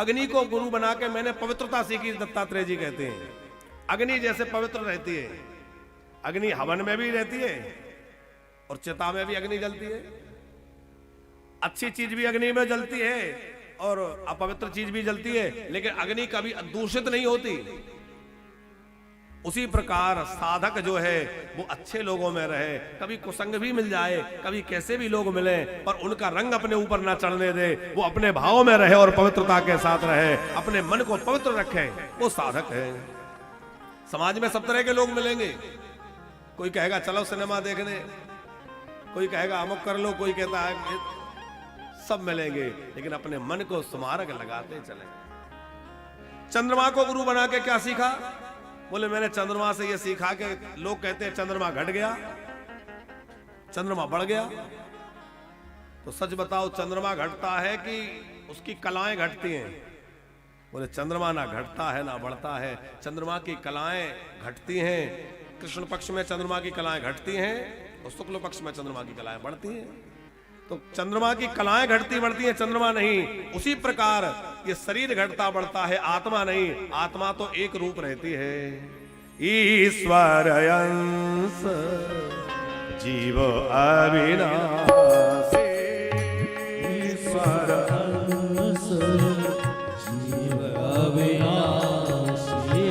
अग्नि को गुरु बना के मैंने पवित्रता सीखी, दत्तात्रेय जी कहते हैं। अग्नि जैसे पवित्र रहती है, अग्नि हवन में भी रहती है और चिता में भी अग्नि जलती है। अच्छी चीज भी अग्नि में जलती है और अपवित्र चीज भी जलती है, लेकिन अग्नि कभी दूषित नहीं होती। उसी प्रकार साधक जो है वो अच्छे लोगों में रहे, कभी कुसंग भी मिल जाए, कभी कैसे भी लोग मिले, पर उनका रंग अपने ऊपर ना चढ़ने दे, वो अपने भाव में रहे और पवित्रता के साथ रहे, अपने मन को पवित्र रखे, वो साधक है। समाज में सब तरह के लोग मिलेंगे, कोई कहेगा चलो सिनेमा देखने, कोई कहेगा अमुक कर लो, कोई कहता है, सब मिलेंगे, लेकिन अपने मन को स्मारक लगाते चले। चंद्रमा को गुरु बना के क्या सीखा? बोले मैंने चंद्रमा से ये सीखा कि लोग कहते हैं चंद्रमा घट गया, चंद्रमा बढ़ गया। तो सच बताओ, चंद्रमा घटता है कि उसकी कलाएं घटती हैं? बोले चंद्रमा ना घटता है ना बढ़ता है, चंद्रमा की कलाएं घटती हैं। कृष्ण पक्ष में चंद्रमा की कलाएं घटती हैं और शुक्ल पक्ष में चंद्रमा की कलाएं बढ़ती हैं। तो चंद्रमा की कलाएं घटती बढ़ती हैं, चंद्रमा नहीं। उसी प्रकार ये शरीर घटता बढ़ता है, आत्मा नहीं। आत्मा तो एक रूप रहती है। ईश्वर अंश जीव अविनाशी, ईश्वर अंश जीव अविनाशी,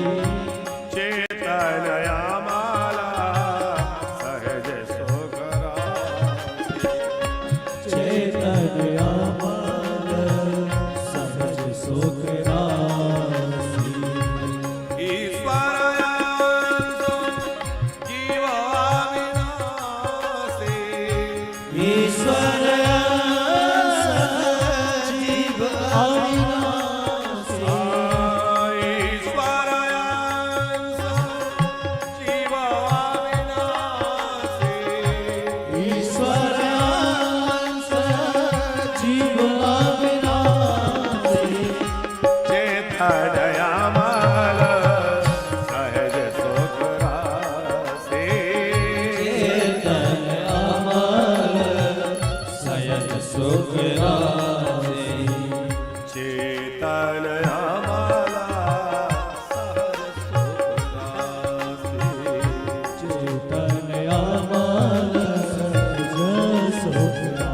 चेतनया माला सहज सुखरासी, चेतनया माला सहज सुखरासी, ईश्वर अंश जीव अविनाशी, ईश्वर अंश जीव अविनाशी, ईश्वर अंश जीव अविनाशी, ईश्वर अंश जीव अविनाशी, चेतनया माला सहज सुखरासी, चेतनया माला सहज सुखरासी, चेतनया माला सहज सुखरासी, चेतनया माला सहज सुखरासी।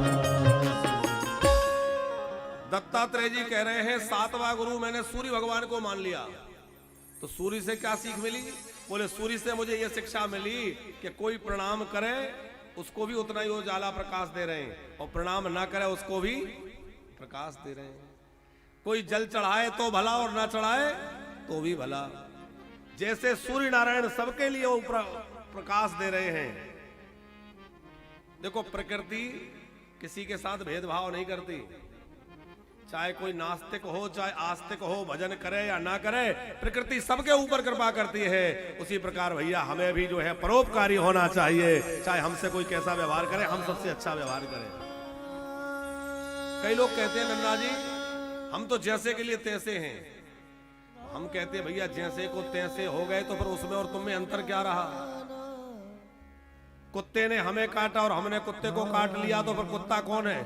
दत्तात्रेय जी कह रहे हैं सातवां गुरु मैंने सूर्य भगवान को मान लिया। तो सूर्य से क्या सीख मिली? बोले सूर्य से मुझे यह शिक्षा मिली कि कोई प्रणाम करे उसको भी उतना ही उजाला प्रकाश दे रहे हैं, और प्रणाम ना करे उसको भी प्रकाश दे रहे हैं। कोई जल चढ़ाए तो भला और ना चढ़ाए तो भी भला। जैसे सूर्य नारायण सबके लिए वो प्रकाश दे रहे हैं। देखो प्रकृति किसी के साथ भेदभाव नहीं करती, चाहे कोई नास्तिक हो चाहे आस्तिक हो, भजन करे या ना करे, प्रकृति सबके ऊपर कृपा करती है। उसी प्रकार भैया हमें भी जो है परोपकारी होना चाहिए, चाहे हमसे कोई कैसा व्यवहार करे, हम सबसे अच्छा व्यवहार करें। कई लोग कहते हैं नन्ना जी हम तो जैसे के लिए तैसे हैं। हम कहते हैं भैया जैसे को तैसे हो गए तो फिर उसमें और तुम में अंतर क्या रहा? कुत्ते ने हमें काटा और हमने कुत्ते को काट लिया, तो फिर कुत्ता कौन है?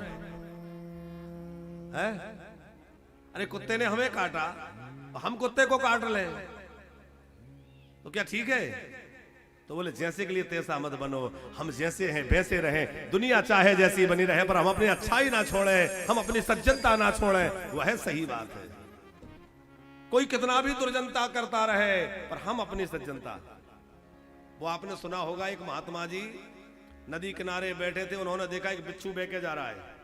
अरे कुत्ते ने हमें काटा, हम कुत्ते को काट लें तो क्या ठीक है? तो बोले जैसे के लिए तैसा मत बनो, हम जैसे हैं वैसे रहें। दुनिया चाहे जैसी बनी रहे, पर हम अपनी अच्छाई ना छोड़े, हम अपनी सज्जनता ना छोड़े, वह सही बात है। कोई कितना भी दुर्जनता करता रहे, पर हम अपनी सज्जनता। वो आपने सुना होगा, एक महात्मा जी नदी किनारे बैठे थे, उन्होंने देखा एक बिच्छू बह के जा रहा है।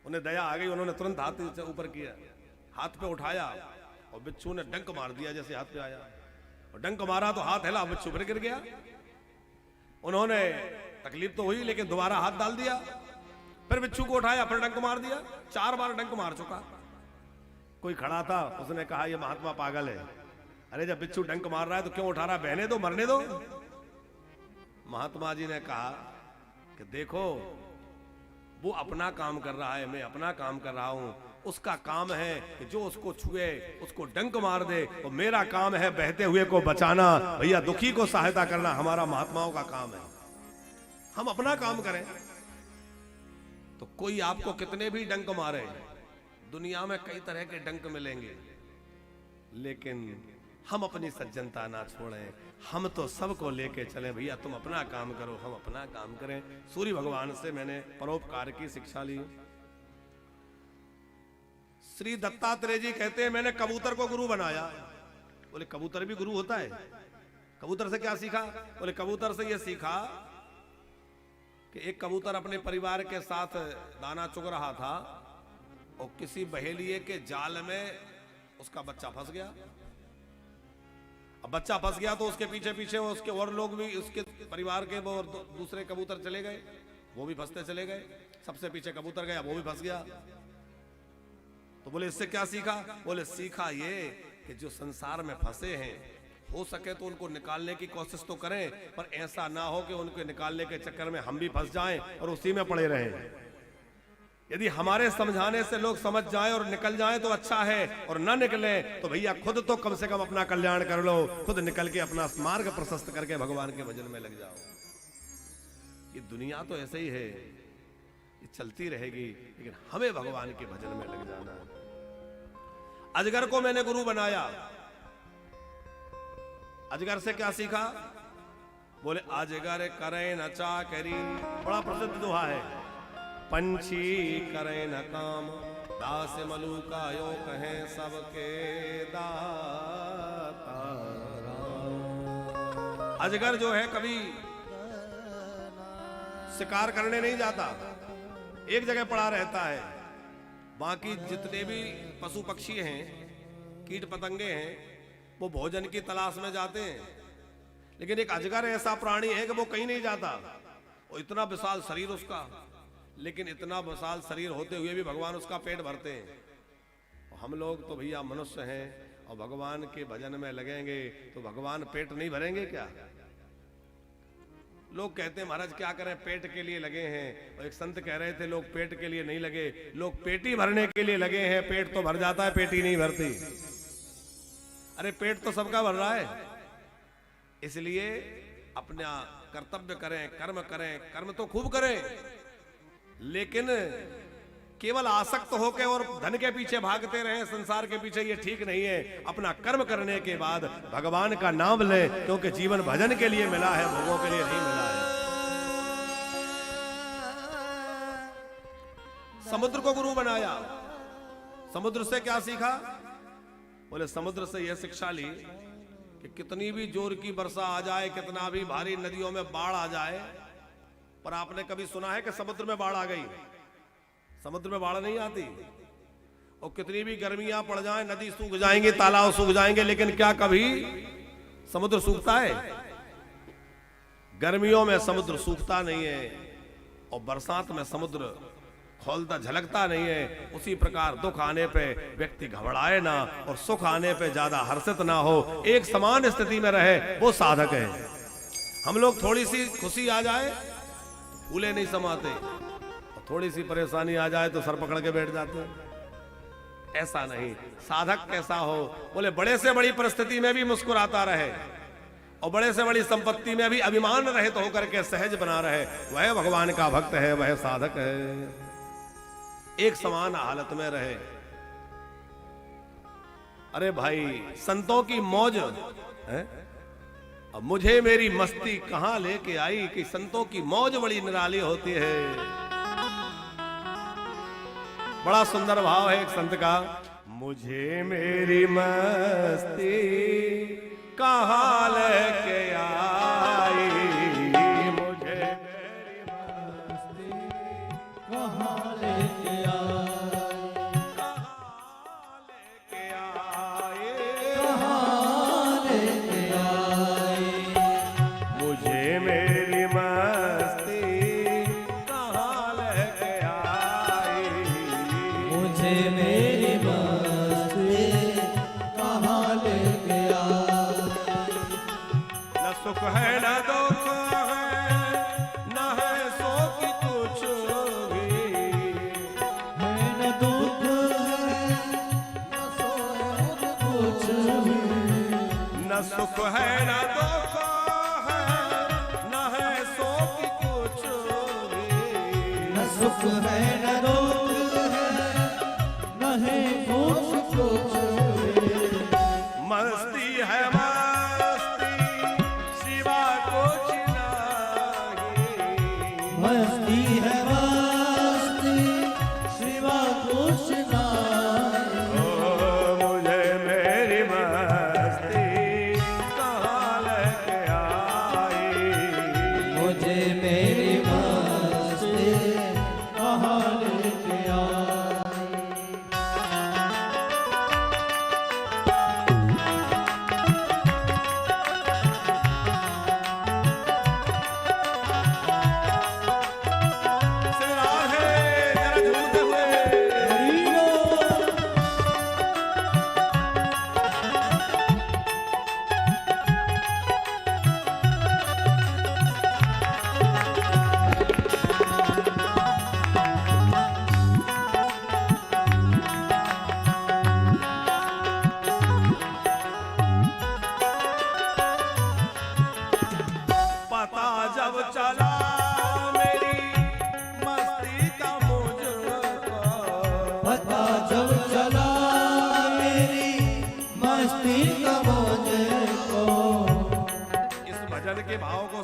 उन्हें दया आ गई, उन्होंने तुरंत हाथ ऊपर किया, हाथ पे उठाया और बिच्छू ने डंक मार दिया जैसे हाथ पे आया, और डंक मारा तो हाथ हिला, बिच्छू फिर गिर गया। उन्होंने तकलीफ तो हुई, लेकिन दोबारा हाथ डाल दिया, फिर बिच्छू को उठाया, फिर डंक मार दिया। 4 बार डंक मार चुका। कोई खड़ा था, उसने कहा ये महात्मा पागल है, अरे जब बिच्छू डंक मार रहा है तो क्यों उठा रहा? बहने दो, मरने दो। महात्मा जी ने कहा कि देखो वो अपना काम कर रहा है, मैं अपना काम कर रहा हूं। उसका काम है कि जो उसको छुए उसको डंक मार दे, और मेरा काम है बहते हुए को बचाना। भैया दुखी को सहायता करना हमारा महात्माओं का काम है। हम अपना काम करें। तो कोई आपको कितने भी डंक मारे, दुनिया में कई तरह के डंक मिलेंगे, लेकिन हम अपनी सज्जनता ना छोड़ें। हम तो सबको लेके चलें, भैया तुम अपना काम करो, हम अपना काम करें। सूर्य भगवान से मैंने परोपकार की शिक्षा ली। श्री दत्तात्रेय जी कहते हैं मैंने कबूतर को गुरु बनाया। बोले कबूतर भी गुरु होता है? कबूतर से क्या सीखा? बोले कबूतर से यह सीखा कि एक कबूतर अपने परिवार के साथ दाना चुग रहा था और किसी बहेलिये के जाल में उसका बच्चा फंस गया। अब बच्चा फंस गया तो उसके पीछे पीछे उसके और लोग भी, उसके परिवार के वो दूसरे कबूतर चले गए, वो भी फंसते चले गए। सबसे पीछे कबूतर गया, वो भी फंस गया। तो बोले इससे क्या सीखा? बोले सीखा ये कि जो संसार में फंसे हैं, हो सके तो उनको निकालने की कोशिश तो करें, पर ऐसा ना हो कि उनको निकालने के चक्कर में हम भी फंस जाएं और उसी में पड़े रहें। यदि हमारे समझाने से लोग समझ जाएं और निकल जाएं तो अच्छा है, और ना निकले तो भैया खुद तो कम से कम अपना कल्याण कर लो, खुद निकल के अपना मार्ग प्रशस्त करके भगवान के भजन में लग जाओ। ये दुनिया तो ऐसे ही है, ये चलती रहेगी, लेकिन हमें भगवान के भजन में लग जाना है। अजगर को मैंने गुरु बनाया। अजगर से क्या सीखा? बोले अजगर करे न चाकरी, बड़ा प्रसिद्ध दोहा है। पंछी करे न काम, दास मलूका यो कहे सबके दाता राम। अजगर जो है कभी शिकार करने नहीं जाता, एक जगह पड़ा रहता है। बाकी जितने भी पशु पक्षी हैं, कीट पतंगे हैं, वो भोजन की तलाश में जाते हैं, लेकिन एक अजगर ऐसा प्राणी है कि वो कहीं नहीं जाता। और इतना विशाल शरीर उसका, लेकिन इतना विशाल शरीर होते हुए भी भगवान उसका पेट भरते हैं। और हम लोग तो भैया मनुष्य हैं और भगवान के भजन में लगेंगे तो भगवान पेट नहीं भरेंगे क्या? लोग कहते हैं महाराज क्या करें, पेट के लिए लगे हैं। और एक संत कह रहे थे लोग पेट के लिए नहीं लगे, लोग पेटी भरने के लिए लगे हैं। पेट तो भर जाता है, पेटी नहीं भरती। अरे पेट तो सबका भर रहा है। इसलिए अपना कर्तव्य करें, कर्म करें, कर्म तो खूब करें, लेकिन केवल आसक्त होकर और धन के पीछे भागते रहे, संसार के पीछे, ये ठीक नहीं है। अपना कर्म करने के बाद भगवान का नाम लें, क्योंकि जीवन भजन के लिए मिला है, भोगों के लिए नहीं मिला है। समुद्र को गुरु बनाया। समुद्र से क्या सीखा? बोले समुद्र से यह शिक्षा ली कि कितनी भी जोर की वर्षा आ जाए, कितना भी भारी नदियों में बाढ़ आ जाए, पर आपने कभी सुना है कि समुद्र में बाढ़ आ गई? समुद्र में बाढ़ नहीं आती। और कितनी भी गर्मियां पड़ जाएं, नदी सूख जाएंगे, तालाब सूख जाएंगे, लेकिन क्या कभी समुद्र सूखता है? गर्मियों में समुद्र सूखता नहीं है और बरसात में समुद्र खोलता झलकता नहीं है। उसी प्रकार दुख आने पे व्यक्ति घबराए ना और सुख आने पे ज्यादा हर्षित ना हो, एक समान स्थिति में रहे, वो साधक है। हम लोग थोड़ी सी खुशी आ जाए फूले नहीं समाते, और थोड़ी सी परेशानी आ जाए तो सर पकड़ के बैठ जाते हैं। ऐसा नहीं। साधक कैसा हो? बोले बड़े से बड़ी परिस्थिति में भी मुस्कुराता रहे और बड़े से बड़ी संपत्ति में भी अभिमान रहित होकर के सहज बना रहे, वह भगवान का भक्त है, वह साधक है। एक समान हालत में रहे। अरे भाई संतों की मौज है, अब मुझे मेरी मस्ती कहां लेके आई कि संतों की मौज बड़ी निराली होती है। बड़ा सुंदर भाव है एक संत का, मुझे मेरी मस्ती कहां लेके आई, मुझे मेरी मस्ती कहां लेके सुख है न दुख है, न है सो की कुछ भी, है न दुख है न सो कुछ भी, न सुख है न दुख है, न है सो की कुछ भी, न सुख है न दुख है, न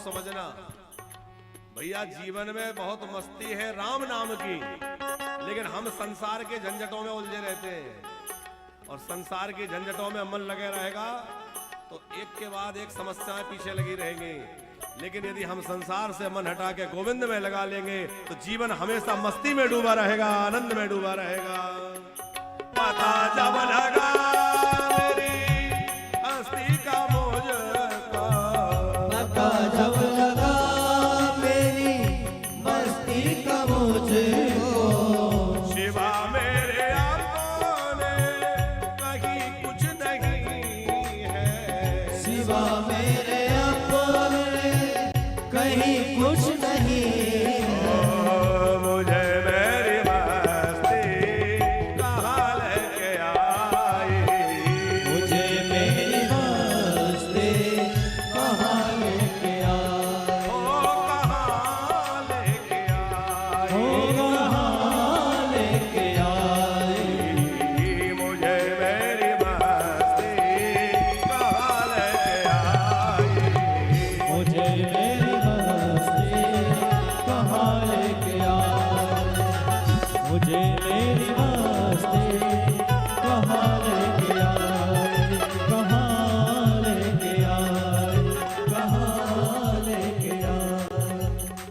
समझना भैया, जीवन में बहुत मस्ती है राम नाम की, लेकिन हम संसार के झंझटों में उलझे रहते हैं और संसार की झंझटों में मन लगे रहेगा तो एक के बाद एक समस्याएं पीछे लगी रहेंगी। लेकिन यदि हम संसार से मन हटा के गोविंद में लगा लेंगे तो जीवन हमेशा मस्ती में डूबा रहेगा, आनंद में डूबा रहेगा। पता जब लगा मेरी हस्ती का मुझको, पता जब लगा मेरी मस्ती का मुझको, शिवा मेरे आपने कहीं कुछ नहीं है, शिवा मेरे अपने कहीं कुछ नहीं है। मुझे मेरी मस्ती कहाँ लेके आई, मुझे मेरी मस्ती कहाँ लेके आई, ओ कहाँ लेके आई, ओ कहाँ लेके आई, मुझे मेरी मस्ती कहाँ लेके आई, मुझे मेरी मस्ती कहाँ लेके आई, मुझे मेरी मस्ती कहाँ लेके आई, कहाँ लेके आई, कहाँ लेके आई,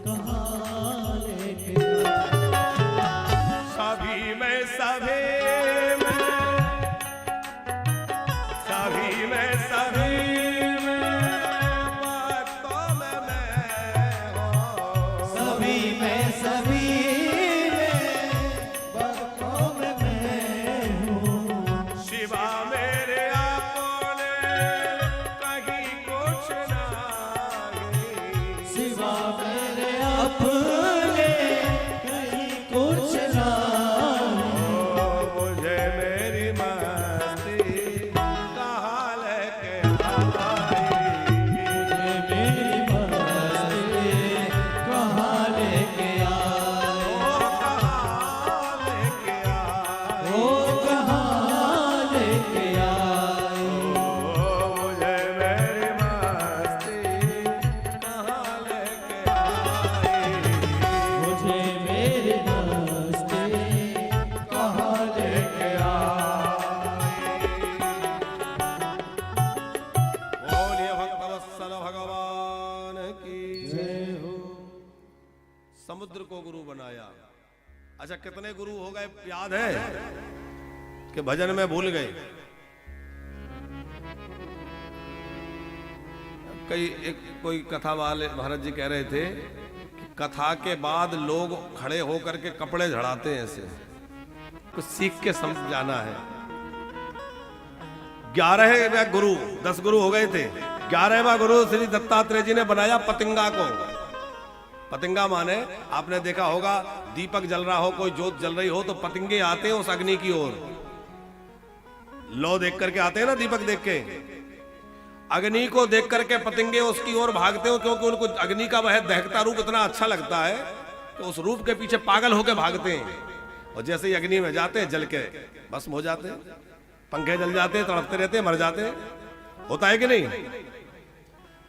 कहाँ लेके आई। सभी में सभी में बातों में मैं हूँ, सभी में बातों में मैं हूँ, शिवा मेरे आपने कहीं कुछ नहीं, सिवा मेरे अपने कहीं कुछ नहीं। मुझे मेरी मस्ती कहाँ लेके आई, मुझे मेरी मस्ती कहाँ लेके आई, ओ कहाँ लेके आई, ओ कहाँ लेके आई, मुझे मेरी मस्ती कहाँ लेके आई, मुझे मेरी मस्ती कहाँ लेके बोलिए भक्तवत्सल भगवान की जय हो। समुद्र को गुरु बनाया। अच्छा, कितने गुरु हो गए याद है कि भजन में भूल गए? कोई कथा वाले महाराज जी कह रहे थे कि कथा के बाद लोग खड़े होकर के कपड़े झड़ाते हैं, ऐसे कुछ सीख के समझ जाना है। 11वें गुरु, 10 गुरु हो गए थे, 11वां गुरु श्री दत्तात्रेय जी ने बनाया पतंगा को। पतंगा माने आपने देखा होगा, दीपक जल रहा हो, कोई जोत जल रही हो तो पतंगे आते हैं उस अग्नि की ओर, लो देख करके आते हैं ना, दीपक देख के, अग्नि को देख करके पतंगे उसकी ओर भागते हो, क्योंकि उनको अग्नि का वह दहकता रूप इतना अच्छा लगता है तो उस रूप के पीछे पागल होकर भागते हैं। और जैसे ही अग्नि में जाते हैं जल के भस्म हो जाते हैं, पंखे जल जाते हैं, तड़पते रहते हैं, मर जाते हैं। होता है कि नहीं?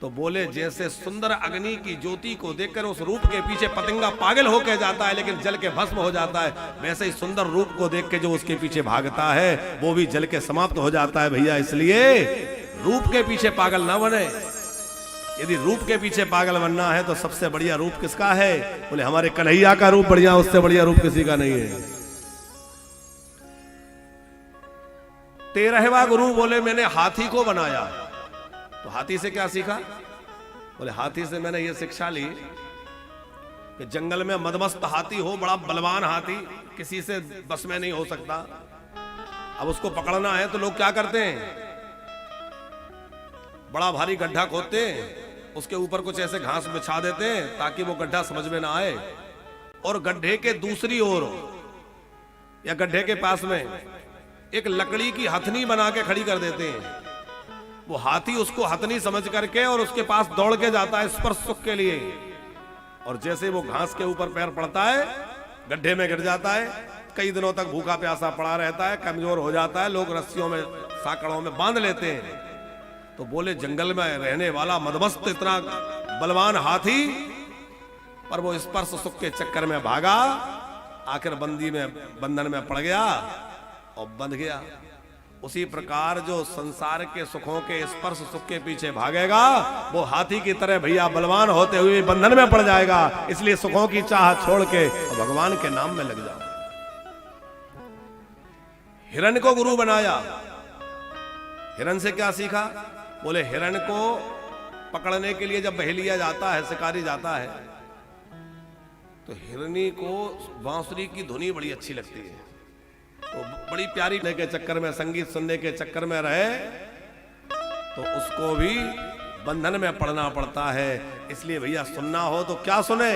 तो बोले जैसे सुंदर अग्नि की ज्योति को देखकर उस रूप के पीछे पतंगा पागल होकर जाता है लेकिन जल के भस्म हो जाता है, वैसे ही सुंदर रूप को देख के जो उसके पीछे भागता है वो भी जल के समाप्त हो जाता है भैया। इसलिए रूप के पीछे पागल ना बने। यदि रूप के पीछे पागल बनना है तो सबसे बढ़िया रूप किसका है? बोले हमारे कन्हैया का रूप बढ़िया, उससे बढ़िया रूप किसी का नहीं है। 13वां गुरु बोले मैंने हाथी को बनाया। तो हाथी से क्या सीखा? बोले हाथी से मैंने ये शिक्षा ली कि जंगल में मदमस्त हाथी हो, बड़ा बलवान हाथी, किसी से बस में नहीं हो सकता। अब उसको पकड़ना है तो लोग क्या करते हैं? बड़ा भारी गड्ढा खोदते हैं, उसके ऊपर कुछ ऐसे घास बिछा देते हैं ताकि वो गड्ढा समझ में ना आए, और गड्ढे के दूसरी ओर या गड्ढे के पास में एक लकड़ी की हथनी बना के खड़ी कर देते हैं। वो हाथी उसको हथनी समझ करके और उसके पास दौड़ के जाता है स्पर्श सुख के लिए, और जैसे वो घास के ऊपर पैर पड़ता है गड्ढे में गिर जाता है, कई दिनों तक भूखा प्यासा पड़ा रहता है, कमजोर हो जाता है, लोग रस्सियों में साकड़ों में बांध लेते हैं। तो बोले जंगल में रहने वाला मदमस्त इतना बलवान हाथी, पर वो स्पर्श सुख के चक्कर में भागा, आखिर बंधन में पड़ गया और बंध गया। उसी प्रकार जो संसार के सुखों के स्पर्श सुख के पीछे भागेगा, वो हाथी की तरह भैया बलवान होते हुए बंधन में पड़ जाएगा। इसलिए सुखों की चाह छोड़ के भगवान के नाम में लग जाओ। हिरण को गुरु बनाया। हिरण से क्या सीखा? बोले हिरण को पकड़ने के लिए जब बहेलिया जाता है, शिकारी जाता है, तो हिरनी को बांसुरी की धुनी बड़ी अच्छी लगती है, तो बड़ी प्यारी के चक्कर में, संगीत सुनने के चक्कर में रहे, तो उसको भी बंधन में पड़ना पड़ता है। इसलिए भैया सुनना हो तो क्या सुने?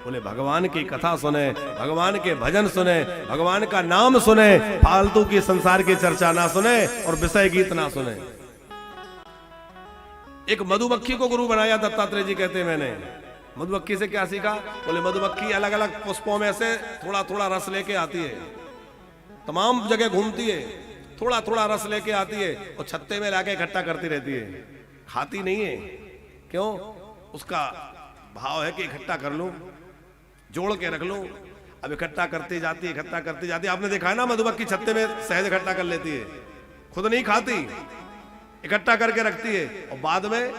बोले भगवान की कथा सुने, भगवान के भजन सुने, भगवान का नाम सुने, फालतू की संसार की चर्चा ना सुने और विषय गीत ना सुने। एक मधुमक्खी को गुरु बनाया दत्तात्रेय जी कहते हैं मैंने। मधुमक्खी से क्या सीखा? बोले मधुमक्खी अलग अलग पुष्पों में से थोड़ा थोड़ा रस लेके आती है, तमाम जगह घूमती है, थोड़ा थोड़ा रस लेके आती है और छत्ते में लाके इकट्ठा करती रहती है, खाती नहीं है। क्यों? उसका भाव है कि इकट्ठा कर लूं, जोड़ के रख लूं। अब इकट्ठा करती जाती, इकट्ठा करती जाती। आपने देखा है ना, मधुमक्खी छत्ते में सहज इकट्ठा कर लेती है, खुद नहीं खाती, इकट्ठा करके रखती है, और बाद में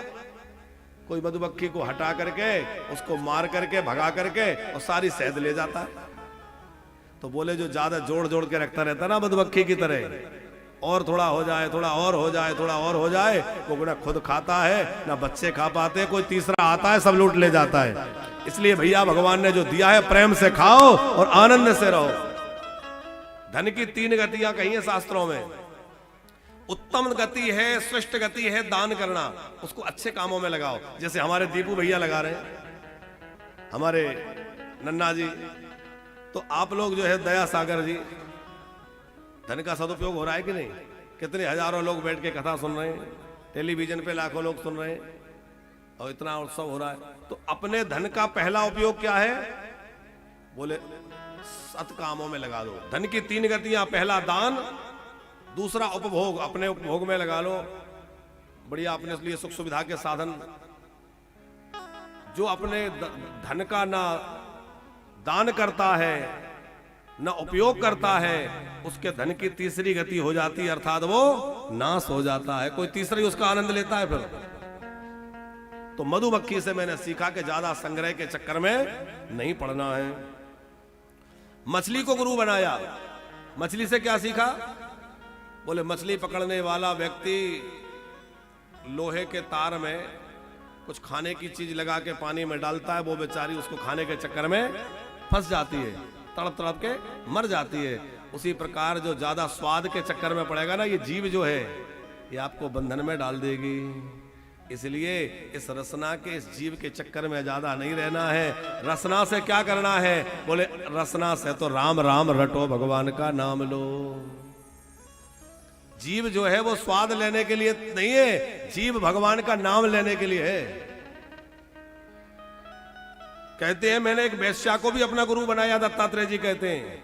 कोई मधुमक्खी को हटा करके, उसको मार करके, भगा करके और सारी शहद ले जाता है। तो बोले जो ज्यादा जोड़ जोड़ के रखता रहता ना मधुमक्खी की तरह, और थोड़ा हो जाए, थोड़ा और हो जाए, थोड़ा और हो जाए, वो ना खुद खाता है ना बच्चे खा पाते, कोई तीसरा आता है सब लूट ले जाता है। इसलिए भैया भगवान ने जो दिया है प्रेम से खाओ और आनंद से रहो। धन की 3 गतियां कही है शास्त्रों में। उत्तम गति है, श्रेष्ठ गति है दान करना, उसको अच्छे कामों में लगाओ। जैसे हमारे दीपू भैया लगा रहे हैं, हमारे नन्ना जी, तो आप लोग जो है दया सागर जी, धन का सदुपयोग हो रहा है कि नहीं? कितने हजारों लोग बैठ के कथा सुन रहे हैं, टेलीविजन पे लाखों लोग सुन रहे हैं और इतना उत्सव हो रहा है। तो अपने धन का पहला उपयोग क्या है? बोले सत कामों में लगा दो। धन की 3 गतियां, पहला दान, दूसरा उपभोग, अपने उपभोग में लगा लो। बढ़िया अपने लिए सुख सुविधा के साधन। जो अपने धन का ना दान करता है ना उपयोग करता है, उसके धन की तीसरी गति हो जाती है, अर्थात वो नाश हो जाता है। कोई तीसरी उसका आनंद लेता है फिर। तो मधुमक्खी से मैंने सीखा कि ज्यादा संग्रह के चक्कर में नहीं पड़ना है। मछली को गुरु बनाया। मछली से क्या सीखा? बोले मछली पकड़ने वाला व्यक्ति लोहे के तार में कुछ खाने की चीज लगा के पानी में डालता है, वो बेचारी उसको खाने के चक्कर में फंस जाती है, तड़प तड़प के मर जाती है। उसी प्रकार जो ज्यादा स्वाद के चक्कर में पड़ेगा ना, ये जीव जो है ये आपको बंधन में डाल देगी। इसलिए इस रसना के, इस जीव के चक्कर में ज्यादा नहीं रहना है। रसना से क्या करना है? बोले रसना से तो राम राम रटो, भगवान का नाम लो। जीव जो है वो स्वाद लेने के लिए नहीं है, जीव भगवान का नाम लेने के लिए है। कहते हैं मैंने एक वेश्या को भी अपना गुरु बनाया, दत्तात्रेय जी कहते हैं।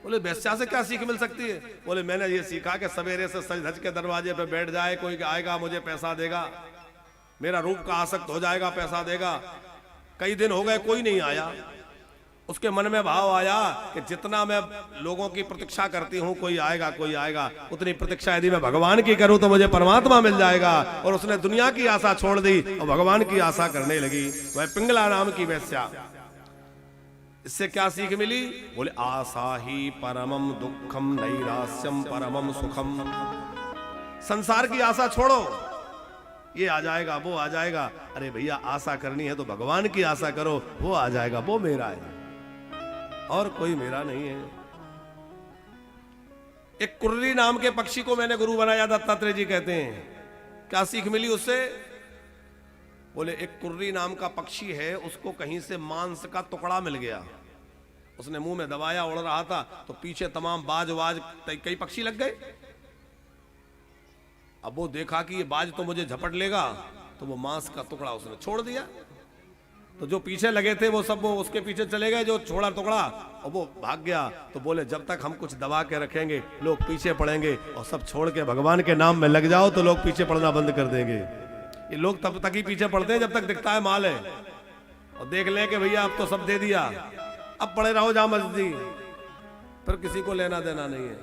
बोले वेश्या से क्या सीख मिल सकती है? बोले मैंने ये सीखा कि सवेरे से सज धज के दरवाजे पे बैठ जाए, कोई आएगा मुझे पैसा देगा, मेरा रूप का आसक्त हो जाएगा, पैसा देगा। कई दिन हो गए कोई नहीं आया, उसके मन में भाव आया कि जितना मैं लोगों की प्रतीक्षा करती हूं, कोई आएगा कोई आएगा, उतनी प्रतीक्षा यदि मैं भगवान की करूं तो मुझे परमात्मा मिल जाएगा। और उसने दुनिया की आशा छोड़ दी और भगवान की आशा करने लगी। वह पिंगला नाम की वेश्या। इससे क्या सीख मिली? बोले आशा ही परमम दुखम नैरास्यम परमम सुखम। संसार की आशा छोड़ो, ये आ जाएगा वो आ जाएगा। अरे भैया आशा करनी है तो भगवान की आशा करो, वो आ जाएगा, वो मेरा है और कोई मेरा नहीं है। एक कुर्री नाम के पक्षी को मैंने गुरु बनाया, दत्तात्रेय जी कहते हैं। क्या सीख मिली उससे? बोले एक कुर्री नाम का पक्षी है, उसको कहीं से मांस का टुकड़ा मिल गया, उसने मुंह में दबाया, उड़ रहा था तो पीछे तमाम बाज वाज कई पक्षी लग गए। अब वो देखा कि ये बाज तो मुझे झपट लेगा, तो वो मांस का टुकड़ा उसने छोड़ दिया। तो जो पीछे लगे थे वो सब वो उसके पीछे चले गए, जो छोड़ा टुकड़ा, और वो भाग गया। तो बोले जब तक हम कुछ दबा के रखेंगे लोग पीछे पड़ेंगे, और सब छोड़ के भगवान के नाम में लग जाओ तो लोग पीछे पड़ना बंद कर देंगे। ये लोग तब तक ही पीछे पड़ते हैं जब तक दिखता है माल है, और देख ले कि भैया अब तो सब दे दिया, अब पड़े रहो जहां मर्जी, फिर किसी को लेना देना नहीं है।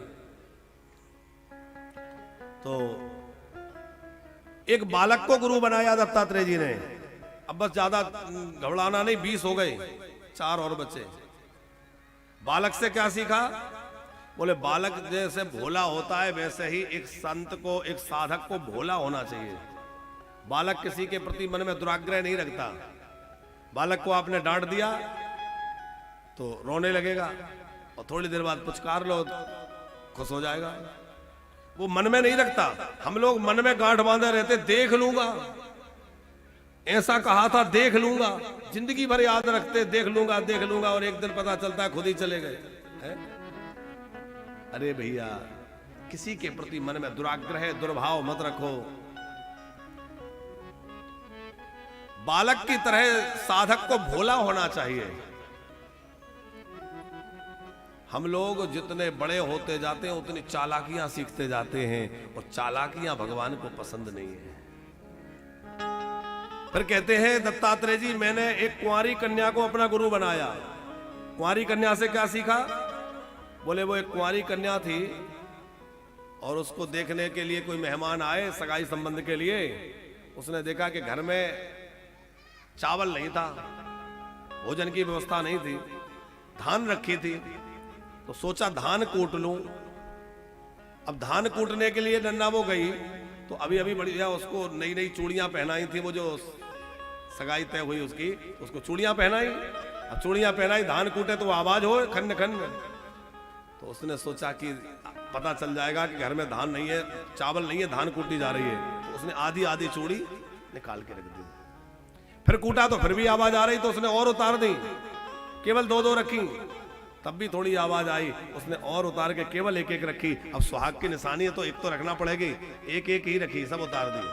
तो एक बालक को गुरु बनाया दत्तात्रेय जी ने। अब बस ज्यादा घबराना नहीं, 20 हो गए, 4 और बच्चे। बालक से क्या सीखा? बोले बालक जैसे भोला होता है वैसे ही एक संत को, एक साधक को भोला होना चाहिए। बालक किसी के प्रति मन में दुराग्रह नहीं रखता। बालक को आपने डांट दिया तो रोने लगेगा, और थोड़ी देर बाद पुचकार लो खुश हो जाएगा। वो मन में नहीं रखता। हम लोग मन में गांठ बांधे रहते, देख लूंगा, ऐसा कहा था, देख लूंगा, जिंदगी भर याद रखते, देख लूंगा देख लूंगा, और एक दिन पता चलता है खुद ही चले गए है? अरे भैया, किसी के प्रति मन में दुराग्रह दुर्भाव मत रखो। बालक की तरह साधक को भोला होना चाहिए। हम लोग जितने बड़े होते जाते हैं उतनी चालाकियां सीखते जाते हैं, और चालाकियां भगवान को पसंद नहीं है। फिर कहते हैं दत्तात्रेय जी, मैंने एक कुंवारी कन्या को अपना गुरु बनाया। कुंवारी कन्या से क्या सीखा? बोले वो एक कुंवारी कन्या थी, और उसको देखने के लिए कोई मेहमान आए सगाई संबंध के लिए। उसने देखा कि घर में चावल नहीं था, भोजन की व्यवस्था नहीं थी, धान रखी थी, तो सोचा धान कूट लूं। अब धान कूटने के लिए नन्ना वो गई, तो अभी अभी बढ़िया उसको नई नई चूड़ियां पहनाई थी, वो जो सगाई तय हुई उसकी, उसको चूड़ियां पहनाई। अब चूड़ियां पहनाई, धान कूटे तो आवाज हो खन्न खन्न। तो उसने सोचा कि पता चल जाएगा कि घर में धान नहीं है, चावल नहीं है, धान कूटी जा रही है। तो उसने आधी आधी चूड़ी निकाल के रख दी। फिर कूटा तो फिर भी आवाज आ रही, तो उसने और उतार दी, केवल 2-2 रखी, तब भी थोड़ी आवाज आई, उसने और उतार के केवल 1-1 रखी। अब सुहाग की निशानी है तो एक तो रखना पड़ेगी, 1-1 ही रखी, सब उतार दिए।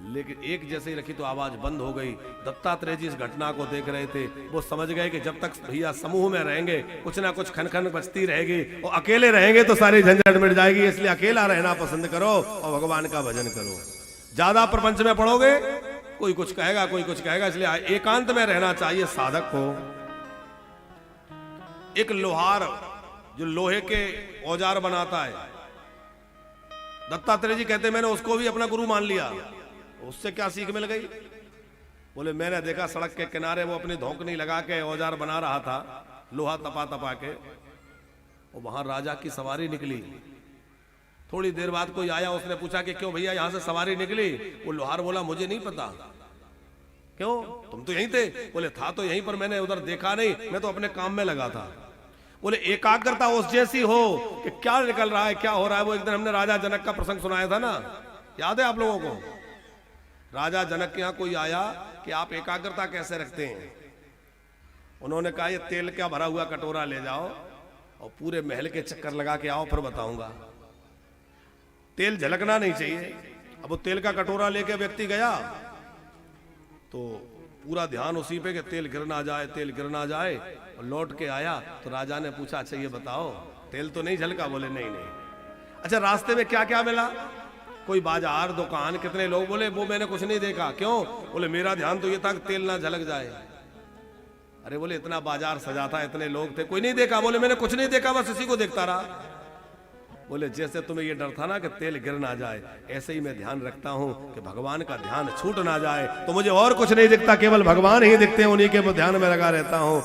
लेकिन एक जैसे ही रखी तो आवाज बंद हो गई। दत्तात्रेय जी इस घटना को देख रहे थे, वो समझ गए कि जब तक भैया समूह में रहेंगे कुछ ना कुछ खनखन बचती रहेगी, और अकेले रहेंगे तो सारी झंझट मिट जाएगी। इसलिए अकेला रहना पसंद करो और भगवान का भजन करो। ज्यादा प्रपंच में पढ़ोगे कोई कुछ कहेगा, कोई कुछ कहेगा, इसलिए एकांत में रहना चाहिए साधक को। एक लोहार जो लोहे के औजार बनाता है, दत्तात्रेय जी कहते मैंने उसको भी अपना गुरु मान लिया। उससे क्या सीख मिल गई? बोले मैंने देखा सड़क के किनारे वो अपनी धौंकनी लगा के औजार बना रहा था, लोहा तपा तपा के, और वहां राजा की सवारी निकली। थोड़ी देर बाद कोई आया, उसने पूछा कि क्यों भैया यहां से सवारी निकली? वो लोहार बोला मुझे नहीं पता। क्यों, तुम तो यहीं थे? बोले था तो यहीं, पर मैंने उधर देखा नहीं, मैं तो अपने काम में लगा था। बोले एकाग्रता उस जैसी हो कि क्या निकल रहा है, क्या हो रहा है। वो एक दिन हमने राजा जनक का प्रसंग सुनाया था ना, याद है आप लोगों को? राजा जनक के यहाँ कोई आया कि आप एकाग्रता कैसे रखते हैं? उन्होंने कहा ये तेल का भरा हुआ कटोरा ले जाओ और पूरे महल के चक्कर लगा के आओ, फिर बताऊंगा। तेल झलकना नहीं चाहिए। अब वो तेल का कटोरा लेके व्यक्ति गया तो पूरा ध्यान उसी पे कि तेल गिर ना जाए, तेल गिर ना जाए। और लौट के आया तो राजा ने पूछा अच्छा ये बताओ तेल तो नहीं झलका? बोले नहीं नहीं। अच्छा रास्ते में क्या क्या मिला? कोई बाजार, दुकान, कितने लोग? बोले वो मैंने कुछ नहीं देखा। क्यों? बोले मेरा ध्यान तो ये था कि तेल ना झलक जाए। अरे बोले इतना बाजार सजा था, इतने लोग थे, कोई नहीं देखा? बोले मैंने कुछ नहीं देखा, बस इसी को देखता रहा। बोले जैसे तुम्हें ये डर था ना कि तेल गिर ना जाए, ऐसे ही मैं ध्यान रखता हूं कि भगवान का ध्यान छूट ना जाए। तो मुझे और कुछ नहीं दिखता, केवल भगवान ही दिखते हैं, उन्हीं के ध्यान में लगा रहता हूं।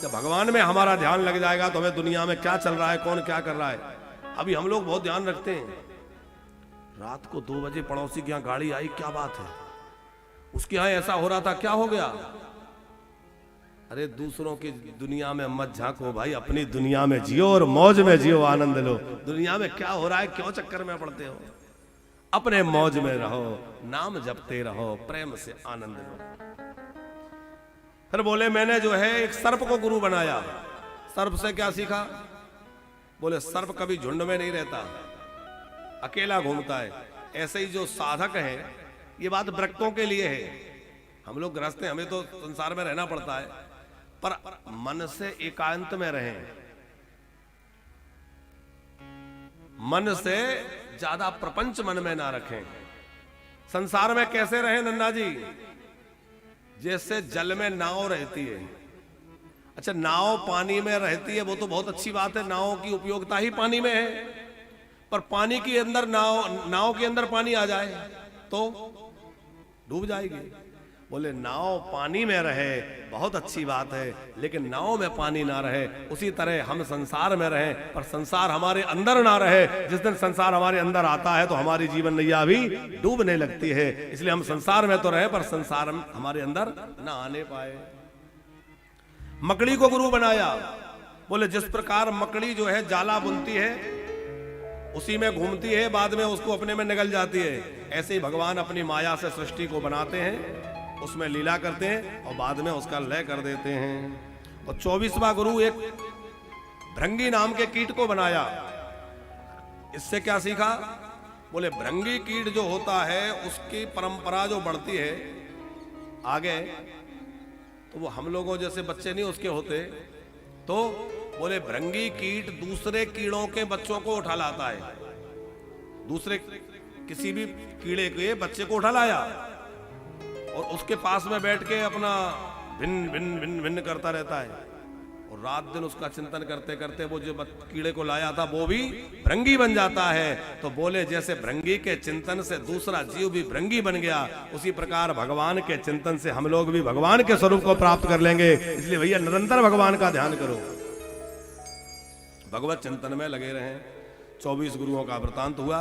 जब भगवान में हमारा ध्यान लग जाएगा तो हमें दुनिया में क्या चल रहा है, कौन क्या कर रहा है। अभी हम लोग बहुत ध्यान रखते हैं। रात को 2 बजे पड़ोसी के यहाँ गाड़ी आई, क्या बात है? उसके यहाँ ऐसा हो रहा था, क्या हो गया? अरे दूसरों की दुनिया में मत झांको भाई, अपनी दुनिया में जियो और मौज में जियो, आनंद लो। दुनिया में क्या हो रहा है, क्यों चक्कर में पड़ते हो? अपने मौज में रहो, नाम जपते रहो, प्रेम से आनंद लो। फिर बोले मैंने जो है एक सर्प को गुरु बनाया। सर्प से क्या सीखा? बोले सर्प कभी झुंड में नहीं रहता, अकेला घूमता है। ऐसे ही जो साधक है, ये बात व्रतों के लिए है। हम लोग गृहस्थ हैं, हमें तो संसार में रहना पड़ता है, पर मन से एकांत में रहें। मन से ज्यादा प्रपंच मन में ना रखें। संसार में कैसे रहे नन्ना जी? जैसे जल में नाव रहती है। अच्छा, नाव पानी में रहती है वो तो बहुत अच्छी बात है, नाव की उपयोगिता ही पानी में है। पर पानी के अंदर नाव के अंदर पानी आ जाए तो डूब जाएगी। बोले नाव पानी में रहे बहुत अच्छी बात है, लेकिन नाव में पानी ना रहे। उसी तरह हम संसार में रहें पर संसार हमारे अंदर ना रहे। जिस दिन संसार हमारे अंदर आता है तो हमारी जीवन नैया भी डूबने लगती है। इसलिए हम संसार में तो रहे पर संसार हमारे अंदर ना आने पाए। मकड़ी को गुरु बनाया। बोले जिस प्रकार मकड़ी जो है जाला बुनती है, उसी में घूमती है, बाद में उसको अपने में निगल जाती है, ऐसे ही भगवान अपनी माया से सृष्टि को बनाते हैं, उसमें लीला करते हैं और बाद में उसका लय कर देते हैं। और 24वां गुरु एक भृंगी नाम के कीट को बनाया। इससे क्या सीखा? बोले भृंगी कीट जो होता है उसकी परंपरा जो बढ़ती है आगे, तो वो हम लोगों जैसे बच्चे नहीं उसके होते। तो बोले भृंगी कीट दूसरे कीड़ों के बच्चों को उठा लाता है। दूसरे किसी भी कीड़े के बच्चे को उठा लाया और उसके पास में बैठ के अपना भिन्न भिन्न भिन्न भिन्न करता रहता है। और रात दिन उसका चिंतन करते करते वो जो कीड़े को लाया था वो भी भृंगी बन जाता है। तो बोले जैसे भृंगी के चिंतन से दूसरा जीव भी भृंगी बन गया, उसी प्रकार भगवान के चिंतन से हम लोग भी भगवान के स्वरूप को प्राप्त कर लेंगे। इसलिए भैया निरंतर भगवान का ध्यान करो, भगवत चिंतन में लगे रहें। 24 गुरुओं का वृतांत हुआ।